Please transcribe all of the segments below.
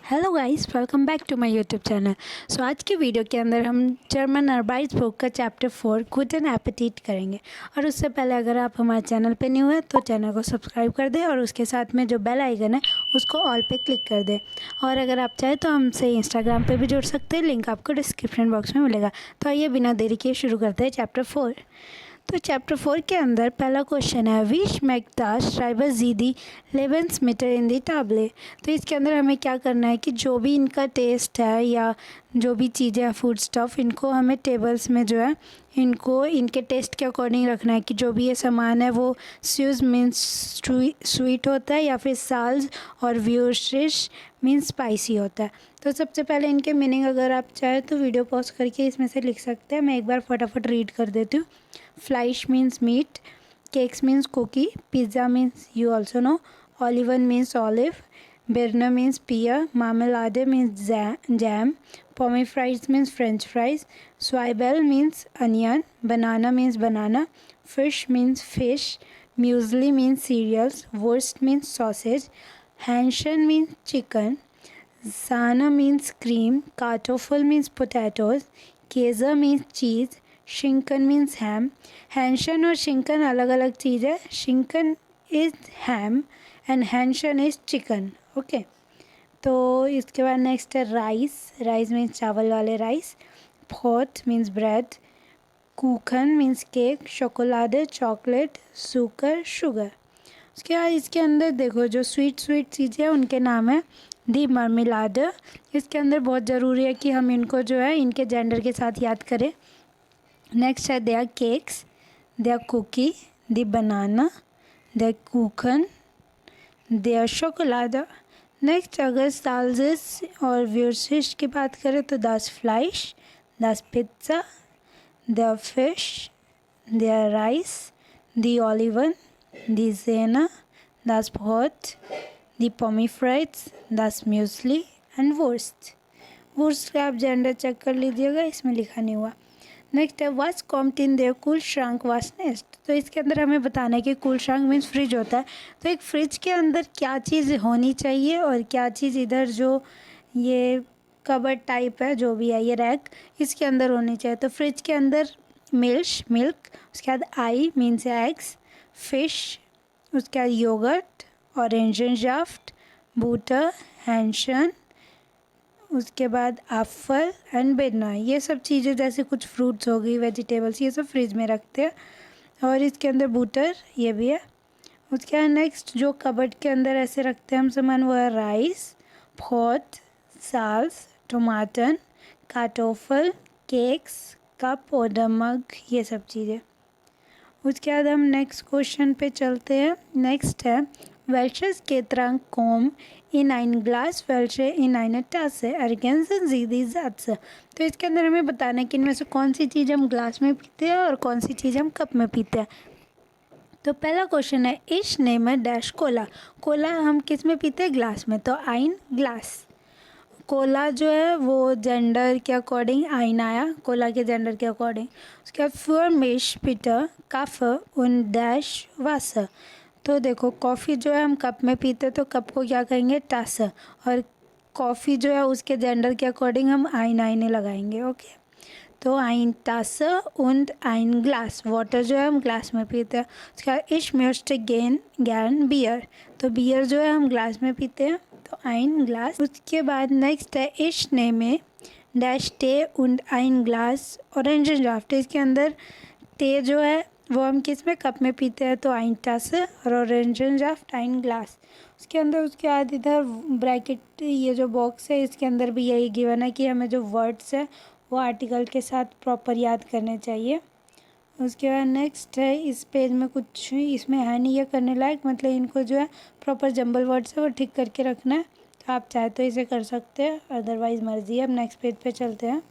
Hello guys, welcome back to my YouTube channel. So आज के video के अंदर हम जर्मन अरबाइज बुक का चैप्टर 4 गुड एपेटिट करेंगे। और उससे पहले अगर आप हमारे चैनल पे न्यू है तो चैनल को सब्सक्राइब कर दें और उसके साथ में जो बेल आइकन है उसको ऑल पे क्लिक कर दें। और अगर आप चाहें तो हमसे इंस्टाग्राम पे भी जुड़ सकते हैं, लिंक आपको डिस्क्रिप्शन बॉक्स में मिलेगा। तो आइए बिना देरी किए शुरू करते हैं चैप्टर 4। तो चैप्टर 4 के अंदर पहला क्वेश्चन है विच मैकदास श्राइबर जीदी लेवेंस मीटर इन दी टाबले। तो इसके अंदर हमें क्या करना है कि जो भी इनका टेस्ट है या जो भी चीज़ें हैं फूड स्टफ़, इनको हमें टेबल्स में जो है इनको इनके टेस्ट के अकॉर्डिंग रखना है कि जो भी ये सामान है वो स्यूज मीन्स स्वीट होता है या फिर साल्स और व्यूशिश मीन्स स्पाइसी होता है। तो सबसे पहले इनके मीनिंग अगर आप चाहें तो वीडियो पॉज करके इसमें से लिख सकते हैं। मैं एक बार फटाफट रीड कर देती हूँ। Fleisch means meat, cakes means cookie, pizza means you also know, oliven means olive, Berner means pear, marmalade means jam, pommes means French fries, Zwiebel means onion, banana means banana, fish means fish, muesli means cereals, Wurst means sausage, Hähnchen means chicken, Sahne means cream, Kartoffel means potatoes, Käse means cheese, शिंकन means ham. हैंशन और शिंकन अलग अलग चीज़ है। शिंकन is ham and हैंशन इज़ चिकन। ओके, तो इसके बाद नेक्स्ट है राइस। राइस मीन्स चावल वाले राइस। फॉट मीन्स ब्रेड। कूखन मीन्स केक। शोकोलाडे चॉकलेट। सुकर शुगर। उसके बाद इसके अंदर देखो जो स्वीट चीज़ें हैं उनके नाम है दी मार्मेलाडे। इसके अंदर बहुत ज़रूरी है कि हम इनको जो है इनके जेंडर के साथ याद करें। नेक्स्ट है देयर केक्स, देयर कुकी, द बनाना, देयर कुकन, देयर शोकोलाडा। नेक्स्ट अगर साल्जिस और व्यूर्सिश की बात करें तो दास फ्लाइश, दास पिज्ज़ा, देयर फिश, देयर राइस, दी ऑलिवन, दी जेना, दास ब्रॉट, दी पोमीफ्राइट्स, दास म्यूसली एंड वुर्स्ट। वुर्स्ट का आप जेंडर चेक कर लीजिएगा, इसमें लिखा नहीं हुआ। नेक्स्ट है वास Comte in their cool shrunk वास नेस्ट। तो इसके अंदर हमें बताना है कि कूल श्रंक मीन्स फ्रिज होता है। तो एक फ्रिज के अंदर क्या चीज़ होनी चाहिए और क्या चीज़ इधर जो ये कबर्ड टाइप है जो भी है ये रैक इसके अंदर होनी चाहिए। तो फ्रिज के अंदर मिल्क, उसके बाद आई मीन्स एग्स, फिश, उसके बाद योगर्ट, ऑरेंज जाफ्ट, बूटर, हैंशन, उसके बाद एप्पल एंड बेना। ये सब चीज़ें जैसे कुछ फ्रूट्स हो गई, वेजिटेबल्स, ये सब फ्रिज में रखते हैं। और इसके अंदर बूटर ये भी है। उसके बाद नेक्स्ट जो कबर्ड के अंदर ऐसे रखते हैं हम सामान वो है राइस, फॉट, साल्स, टमाटर, कार्टोफल, केक्स, कप और मग, ये सब चीज़ें। उसके बाद हम नेक्स्ट क्वेश्चन पे चलते हैं। नेक्स्ट है welches Getränk kommt in ein Glas welche in eine Tasse ergänzen Sie die Sätze। तो इसके अंदर हमें बताना है कि इनमें से कौन सी चीज़ हम ग्लास में पीते हैं और कौन सी चीज़ हम कप में पीते हैं। तो पहला क्वेश्चन है इश नेम डैश कोला। कोला हम किस में पीते हैं? ग्लास में। तो आइन ग्लास। कोला जो है वो जेंडर के अकॉर्डिंग आइन आया, कोला के जेंडर के अकॉर्डिंग। उसके बाद फॉर मिश पीटर काफ उन डैश वासर। तो देखो कॉफ़ी जो है हम कप में पीते हैं तो कप को क्या कहेंगे? टस। और कॉफ़ी जो है उसके जेंडर के अकॉर्डिंग हम आइने लगाएंगे। ओके, तो आइन टस उंड आइन ग्लास। वाटर जो है हम ग्लास में पीते हैं। उसके बाद इश म्यूस्ट गैन बियर। तो बियर जो है हम ग्लास में पीते हैं तो आइन ग्लास। उसके बाद नेक्स्ट है इश ने में डैश टे उंड आइन ग्लास ऑरेंज ड्राफ्ट। इसके अंदर टे जो है वो हम किस में? कप में पीते हैं तो आइन टस और ऑरेंज ड्राफ्ट आइन ग्लास। उसके अंदर उसके बाद इधर ब्रैकेट ये जो बॉक्स है इसके अंदर भी यही गिवन है कि हमें जो वर्ड्स है वो आर्टिकल के साथ प्रॉपर याद करने चाहिए। उसके बाद नेक्स्ट है इस पेज में कुछ इसमें है नहीं ये करने लायक, मतलब इनको जो है प्रॉपर जंबल वर्ड्स है वो ठीक करके रखना है। तो आप चाहे तो इसे कर सकते हैं, अदरवाइज़ मर्जी है। अब नेक्स्ट पेज पे चलते हैं।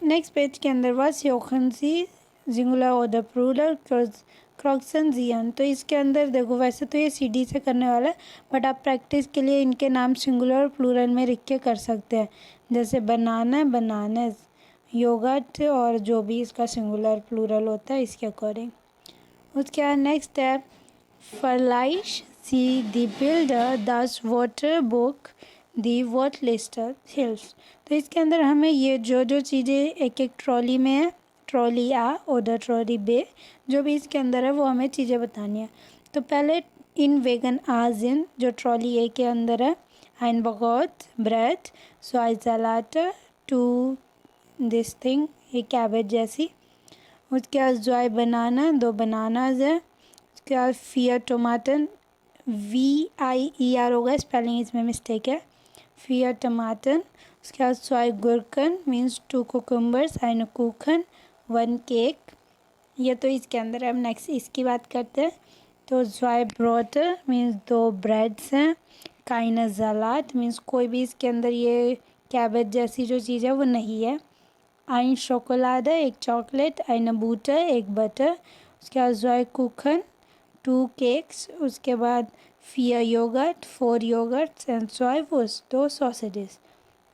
नेक्स्ट पेज के अंदर वास योखनसी जिंगुलर ऑर्डर प्लूरल क्रॉक्सन जियन। तो इसके अंदर देखो वैसे तो ये सीडी से करने वाला है बट आप प्रैक्टिस के लिए इनके नाम सिंगुलर और प्लूरल में लिख के कर सकते हैं। जैसे बनाना बनानस, योगर्ट और जो भी इसका सिंगुलर प्लूरल होता है इसके अकॉर्डिंग। उसके बाद नेक्स्ट है फलाइश सी द बिल्डर दस वाटर बुक दी वॉट लिस्टर हिल्स। तो इसके अंदर हमें ये जो जो चीज़ें एक एक ट्रॉली में है, ट्रॉली आ ओडर ट्रॉली बे, जो भी इसके अंदर है वो हमें चीज़ें बतानी है। तो पहले इन वेगन आज इन जो ट्रॉली ए के अंदर है, ein Brot, ब्रेड, सो आई सलाटा, टू दिस थिंग, ये कैबेज जैसी। उसके बाद जो है बनाना, 2 बनानाज है। उसके बाद फियर टमाटर, VIER होगा, स्पेलिंग इसमें मिस्टेक है, फियर टमाटर। उसके बाद सोय गुरकन मीन्स 2 कुकुम्बर्स, एंड कुखन 1 केक। ये तो इसके अंदर है। अब नेक्स्ट इसकी बात करते हैं। तो सोय ब्रोटर मीन्स 2 ब्रेड्स हैं। काइना सलाद मीन्स कोई भी इसके अंदर ये कैबेज जैसी जो चीज़ है वो नहीं है। ein शोकोलादा, एक चॉकलेट, eine बूटर, एक बटर। उसके बाद सोय कुखन, 2 केक्स। उसके बाद 4 योगर्ट, 4 योगर्ट्स, एंड सोय वुर्स्ट, 2 सॉसेजेस।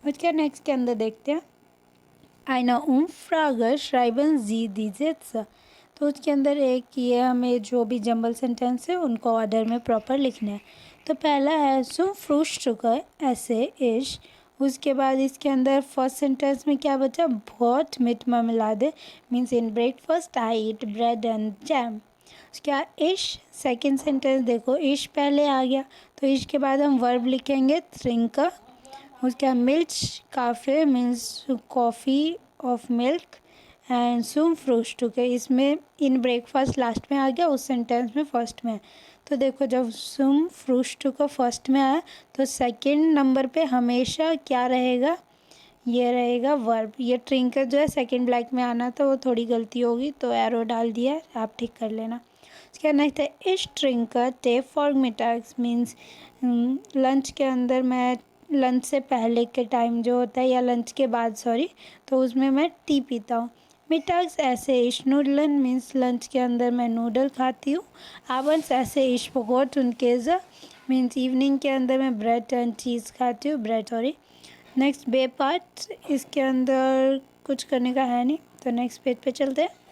उसके नेक्स्ट के अंदर देखते हैं eine Umfrage schreiben Sie die Sätze। तो उसके अंदर एक ये हमें जो भी जंबल सेंटेंस है उनको ऑर्डर में प्रॉपर लिखना है। तो पहला है zum Frühstück ऐसे इश। उसके बाद इसके अंदर फर्स्ट सेंटेंस में क्या बचा, बहुत मिट मार्मेलादे means in breakfast I eat bread and jam. उसके बाद इश, सेकेंड सेंटेंस देखो इश पहले आ गया, तो इश के बाद हम वर्ब लिखेंगे trinken। उसके बाद मिल्क काफ़े means coffee of milk, and सुम फ्रूस्टुक है, इसमें इन ब्रेकफास्ट लास्ट में आ गया, उस सेंटेंस में फर्स्ट में है। तो देखो जब सुम फ्रूस्टुक फर्स्ट में आया तो सेकंड नंबर पे हमेशा क्या रहेगा, ये रहेगा वर्ब। ये ट्रिंकर जो है सेकंड ब्लैक में आना था, वो थोड़ी गलती होगी तो एरो डाल दिया, आप ठीक कर लेना। उसके बाद नेक्स्ट है इश ट्रिंकर टे फॉर मिटाक्स मीन्स लंच के अंदर मैं लंच से पहले के टाइम जो होता है या लंच के बाद सॉरी, तो उसमें मैं टी पीता हूँ। मिटाग्स ऐसे इश नूडलन मीन्स लंच के अंदर मैं नूडल खाती हूँ। आबंस ऐसे इश पकोट उनकेज़ा मीन्स इवनिंग के अंदर मैं ब्रेड एंड चीज़ खाती हूँ, ब्रेड सॉरी। नेक्स्ट बे पार्ट, इसके अंदर कुछ करने का है नहीं, तो नेक्स्ट पेज पे चलते हैं।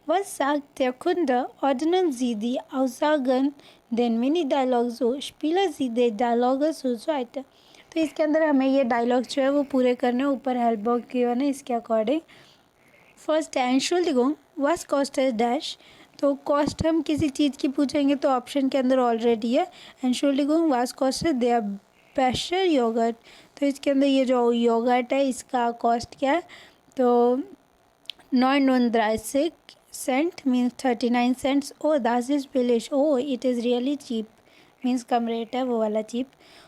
Was sagt der Kunde? Ordnen Sie die Aussagen den Mini-Dialog so, spielen Sie die Dialoge so weiter। तो इसके अंदर हमें ये डायलॉग जो है वो पूरे करने, ऊपर हेल्प बॉक्स किया है ना इसके अकॉर्डिंग। फर्स्ट है Entschuldigung, was kostet dash। तो कॉस्ट हम किसी चीज़ की पूछेंगे तो ऑप्शन के अंदर ऑलरेडी है Entschuldigung, was kostet der Becher योगर्ट। तो इसके अंदर ये जो योगर्ट है इसका कॉस्ट क्या है, तो 39 cent means 39 cents। oh that is billish, oh it is really cheap means कम रेट है, वो वाला चीप।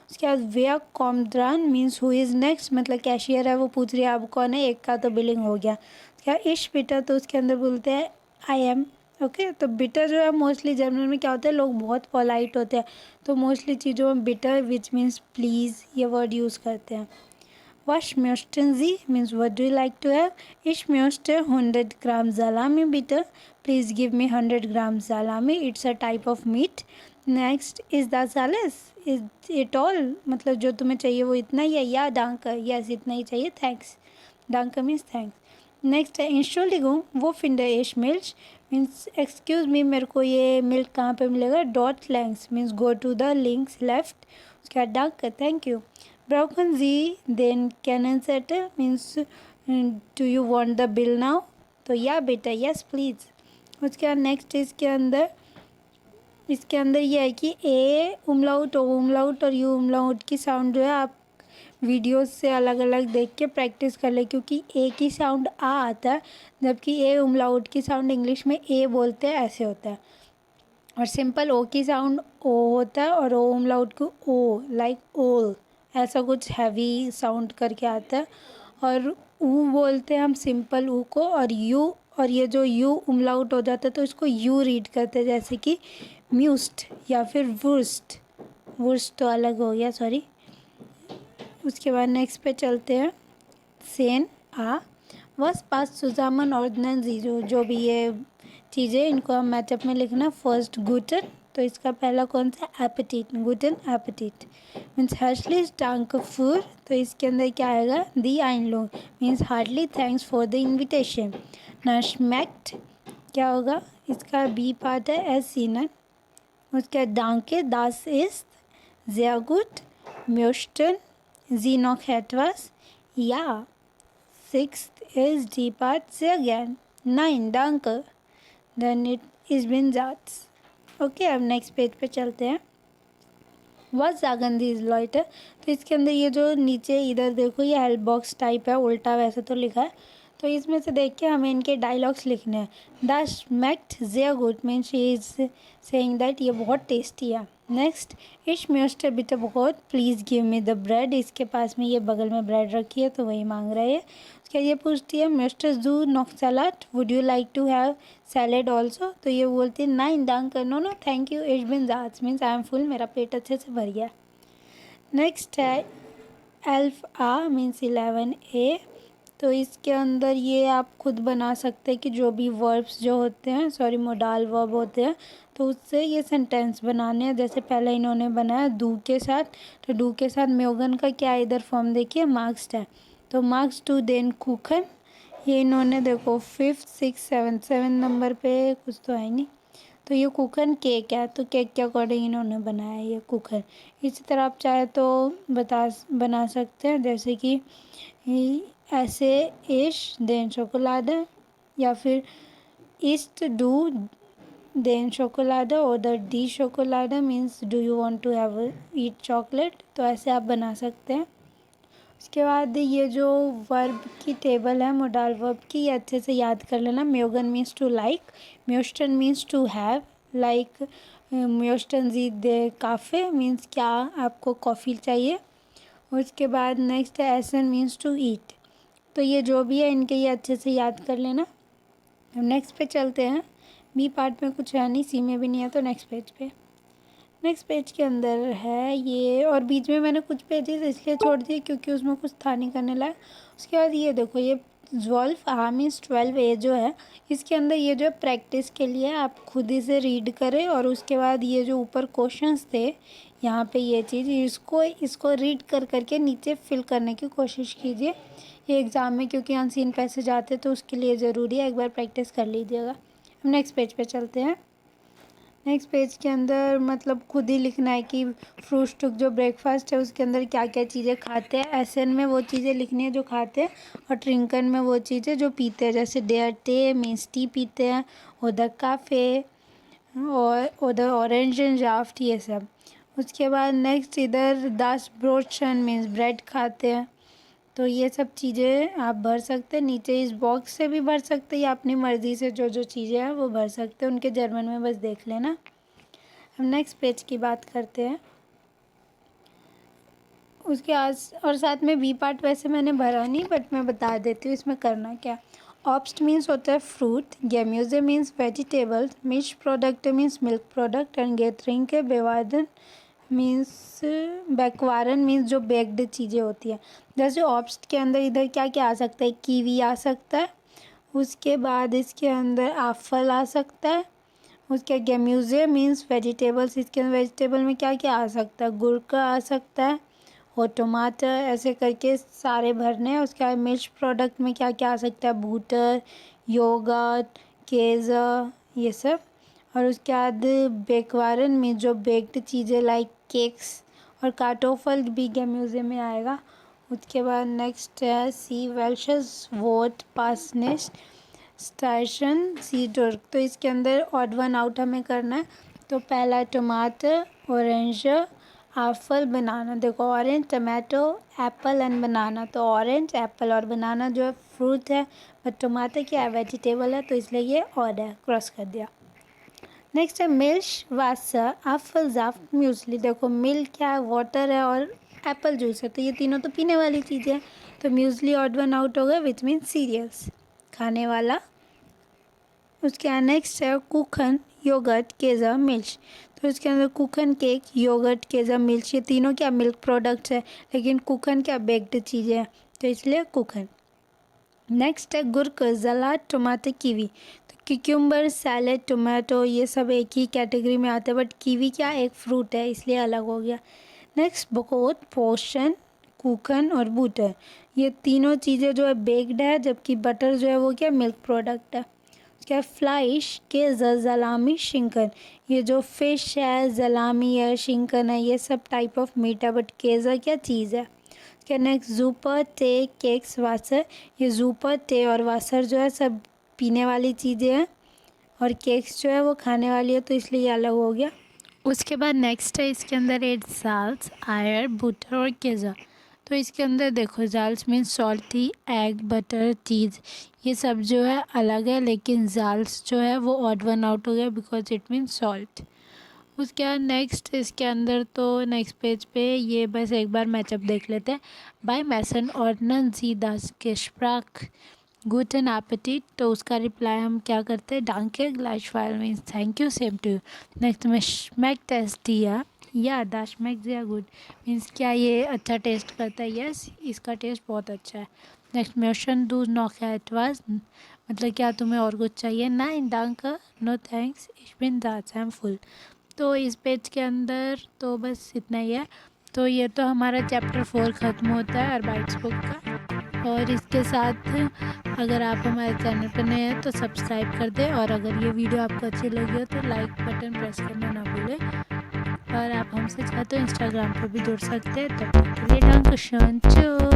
उसके बाद वेयर कॉमद्रान मीन्स हु इज़ नेक्स्ट, मतलब कैशियर है वो पूछ रही है आप कौन है, एक का तो बिलिंग हो गया। उसके बाद इश बिटर, तो उसके अंदर बोलते हैं आई एम। ओके, तो बिटर जो है मोस्टली जर्मन में क्या होता है, लोग बहुत पोलाइट होते हैं तो मोस्टली चीज़ों में बिटर विच मीन्स प्लीज़ ये वर्ड यूज़ करते हैं। Was möchten Sie means what do you like to have? Ich möchte 100 Gramm Salami bitte. Please give me 100 Gramm Salami. It's a type of meat. Next, is das alles? Is it all? मतलब जो तुम्हें चाहिए वो इतना ही है, या danke, yes इतना ही चाहिए, thanks। Danke means thanks। Next है Entschuldigung, wo finde ich Milch? Means excuse me, मेरे को ये मिल्क कहाँ पे मिलेगा। Dort links means go to the links left। उसके बाद danke, thank you। Brauchen Sie den Kennzettel means do you want the bill now? तो या बेटा yes please। उसके बाद नेक्स्ट इसके अंदर ये है कि ए उमलाउट ओ उमलाउट और यू उमलाउट की साउंड जो है आप वीडियोस से अलग अलग देख के प्रैक्टिस कर ले, क्योंकि ए की साउंड आ आता है जबकि ए उमलाउट की साउंड इंग्लिश में ए बोलते हैं ऐसे होता है, और सिंपल ओ की साउंड ओ होता है और ओ उमलाउट को ओ लाइक ओल ऐसा कुछ हैवी साउंड करके आता है, और ऊ बोलते हैं हम सिंपल ऊ को, और यू और ये जो यू उमलाउट हो जाता है तो इसको यू रीड करते हैं, जैसे कि म्यूस्ट या फिर वुर्स्ट। वुर्स्ट तो अलग हो गया सॉरी। उसके बाद नेक्स्ट पे चलते हैं। सेन आ वस पास सुजामन ऑर्डनन जीरो, जो भी ये चीज़ें इनको हम मैचअप में लिखना। फर्स्ट गुटन, तो इसका पहला कौन सा, एपेटिट, गुटन एपेटिट मीन्स हर्शलिस टांक फूर, तो इसके अंदर क्या आएगा, दी आइन लोग मीन्स heartily thanks for the invitation. नशमैक्ट क्या होगा, इसका बी पार्ट है एस सीनन। उसके डांके दास इस ज़्या गुट म्योस्टन Sie noch etwas? Ja. Sixth is die part sehr gern. Nein, danke. Then ich bin satt. Okay, अब नेक्स्ट पेज पे चलते हैं। Was sagen these Leute? तो इसके अंदर ये जो नीचे इधर देखो ये हेल्प बॉक्स टाइप है, उल्टा वैसे तो लिखा है, तो इसमें से देख के हमें इनके डायलॉग्स लिखने हैं। Das schmeckt sehr gut means she is saying that ये बहुत टेस्टी है। Next, ich möchte bitte Brot, please give me the bread. इसके पास में ये बगल में ब्रेड रखी है तो वही मांग रहा है। उसके ये पूछती है möchtest du noch Salat, would you like to have salad also? तो ये बोलती है nein danke, no no thank you, ich bin satt means I am full, मेरा पेट अच्छे से भर गया। नेक्स्ट है 11A मीन्स 11A, तो इसके अंदर ये आप खुद बना सकते हैं कि जो भी वर्ब्स जो होते हैं, सॉरी मोडाल वर्ब होते हैं, तो उससे ये सेंटेंस बनाने हैं। जैसे पहले इन्होंने बनाया डू के साथ, तो डू के साथ म्योगन का क्या इधर फॉर्म देखिए मार्क्स है, तो मार्क्स टू देन कुकन। ये इन्होंने देखो 5th 6th 7 नंबर पे कुछ तो है नहीं, तो ये कुकन केक है, तो केक के अकॉर्डिंग इन्होंने बनाया ये कुकन। इसी तरह आप चाहे तो बना सकते हैं, जैसे कि ऐसे इश देन शोकोलाडा, या फिर इस्ट डू देन शोकोलाडा, और द डी शोकोलाडा means do you want to have eat chocolate, तो ऐसे आप बना सकते हैं। उसके बाद ये जो वर्ब की टेबल है मोडाल वर्ब की, ये अच्छे से याद कर लेना। म्योगन मीन्स टू लाइक, म्योस्टन मीन्स टू हैव, लाइक म्योस्टन जी दे काफ़े मीन्स क्या आपको कॉफ़ी चाहिए। उसके बाद नेक्स्ट है एसन मीन्स टू ईट, तो ये जो भी है इनके ये अच्छे से याद कर लेना। अब नेक्स्ट पे चलते हैं। बी पार्ट में कुछ है नहीं, सी में भी नहीं है, तो नेक्स्ट पेज पे। नेक्स्ट पेज के अंदर है ये, और बीच में मैंने कुछ पेजेस इसलिए छोड़ दिए क्योंकि उसमें कुछ था नहीं करने लायक। उसके बाद ये देखो ये 12A मीन्स 12A जो है, इसके अंदर ये जो प्रैक्टिस के लिए आप खुद ही से रीड करें, और उसके बाद ये जो ऊपर क्वेश्चंस थे यहाँ पे ये चीज़ इसको रीड कर करके नीचे फिल करने की कोशिश कीजिए। ये एग्ज़ाम में क्योंकि अनसीन पैसेज आते तो उसके लिए ज़रूरी है, एक बार प्रैक्टिस कर लीजिएगा। हम नेक्स्ट पेज पे चलते हैं। नेक्स्ट पेज के अंदर मतलब खुद ही लिखना है कि फ्रूट जो ब्रेकफास्ट है उसके अंदर क्या क्या चीज़ें खाते हैं। एसन में वो चीज़ें लिखनी है जो खाते हैं, और ट्रिंकन में वो चीज़ें जो पीते हैं, जैसे डेयर टे मीन्स टी पीते हैं, उधर काफ़े और उधर ऑरेंज एंड जाफ्ट, ये सब। उसके बाद नेक्स्ट इधर 10 ब्रोशन मीन्स ब्रेड खाते हैं, तो ये सब चीज़ें आप भर सकते हैं। नीचे इस बॉक्स से भी भर सकते हैं या अपनी मर्ज़ी से जो जो चीज़ें हैं वो भर सकते हैं, उनके जर्मन में बस देख लेना। हम नेक्स्ट पेज की बात करते हैं। उसके आज और साथ में बी पार्ट वैसे मैंने भरा नहीं, बट मैं बता देती हूँ इसमें करना क्या। ऑब्स्ट मीन्स होता है फ्रूट, गेम्यूजे means vegetables, milk product means milk product, and गेथरिंग के बेवादन मीन्स बैकवारन मीन्स जो बेक्ड चीज़ें होती है। जैसे ऑब्स्ट के अंदर इधर क्या क्या आ सकता है, कीवी आ सकता है, उसके बाद इसके अंदर एप्पल आ सकता है, उसके गेम्यूजे मीन्स वेजिटेबल्स, इसके अंदर वेजिटेबल में क्या क्या आ सकता है, गुड़का आ सकता है और टमाटर, ऐसे करके सारे भरने हैं। उसके बाद मिल्क प्रोडक्ट में क्या क्या आ सकता है, बूटर, योगर्ट, केज़र, ये सब। और उसके बाद बेकवारन में जो बेक्ड चीज़ें लाइक केक्स और कार्टोफल भी गेम्यूजे में आएगा। उसके बाद नेक्स्ट है सी वेल्शस वोट पासनेस स्टेशन सी टर्क, तो इसके अंदर ऑड वन आउट हमें करना है। तो पहला टमाटर, ऑरेंज, एप्पल, बनाना। देखो ऑरेंज, टमाटो, एप्पल एंड बनाना, तो ऑरेंज, एप्पल और बनाना जो है फ्रूट है, बट टमाटर क्या है, वेजिटेबल है, तो इसलिए ये ऑड है, क्रॉस कर दिया। नेक्स्ट है मिल्क, वासर, एप्पल जाफ्ट, म्यूसली। देखो मिल्क क्या है, वाटर है, और एप्पल जूस है, तो ये तीनों तो पीने वाली चीज़ें हैं, तो म्यूसली ऑड वन आउट हो गया, विच मीन सीरियल्स, खाने वाला। उसके बाद नेक्स्ट है कुकन, योगर्ट, केज़र, मिल्क, तो इसके अंदर कुकन केक, योगर्ट, केज़र, मिल्क, ये तीनों क्या मिल्क प्रोडक्ट्स है, लेकिन कुकन क्या बेक्ड चीज़ें हैं, तो इसलिए कुकन। नेक्स्ट है गुर्क, सलाद, टमाटर, कीवी, तो क्यूक्यूम्बर, सैलेड, टोमेटो, ये सब एक ही कैटेगरी में आते हैं, बट कीवी क्या एक फ्रूट है इसलिए अलग हो गया। नेक्स्ट बोट, पोर्शन, कुकन और बूटर, ये तीनों चीज़ें जो है बेक्ड है, जबकि बटर जो है वो क्या मिल्क प्रोडक्ट है। क्या फ्लाइश के सलामी, शिंकन, ये जो फ़िश है, सलामी है, शिंकन है, ये सब टाइप ऑफ मीट है, बट केज़र क्या चीज़ है। क्या नेक्स्ट ज़ूपर, टे, केक्स, वासर। ये ज़ूपर, टे और वासर जो है सब पीने वाली चीज़ें हैं और केक्स जो है वो खाने वाली है, तो इसलिए ये अलग हो गया। उसके बाद नेक्स्ट है इसके अंदर एड साल्स, आयर, बटर और केज़ा। तो इसके अंदर देखो जाल्स मीन्स सॉल्टी, एग, बटर, चीज़, ये सब जो है अलग है, लेकिन जाल्स जो है वो ऑड वन आउट हो गया बिकॉज इट मीन्स सॉल्ट। उसके बाद नेक्स्ट इसके अंदर तो नेक्स्ट पेज पे ये बस एक बार मैचअप देख लेते हैं। बाय मैसन ऑर्डनन जी दास के स्प्राक गुटन एपेटिट, तो उसका रिप्लाई हम क्या करते हैं, डांके ग्लाइश फाइल means thank you, same to you. Next में स्मैक टेस्ट दिया या दाश मैक दिया गुड मीन्स क्या ये अच्छा टेस्ट करता है, यस इसका टेस्ट बहुत अच्छा है। नेक्स्ट मोशन दू नॉक एट वाज, मतलब क्या तुम्हें और कुछ चाहिए, ना इन डांका नो थैंक्स इश बिन दैट्स आई एम फुल। तो इस पेज के अंदर तो बस इतना ही है। तो ये तो हमारा चैप्टर 4 ख़त्म होता है अर्बाइट्स बुक का। और इसके साथ अगर आप हमारे चैनल पर नए हैं तो सब्सक्राइब कर दें, और अगर ये वीडियो आपको अच्छी लगी हो तो लाइक बटन प्रेस करना ना भूलें। और आप हमसे चाहे तो इंस्टाग्राम पर भी जुड़ सकते हैं। तब तक के लिए डंक शॉन चो।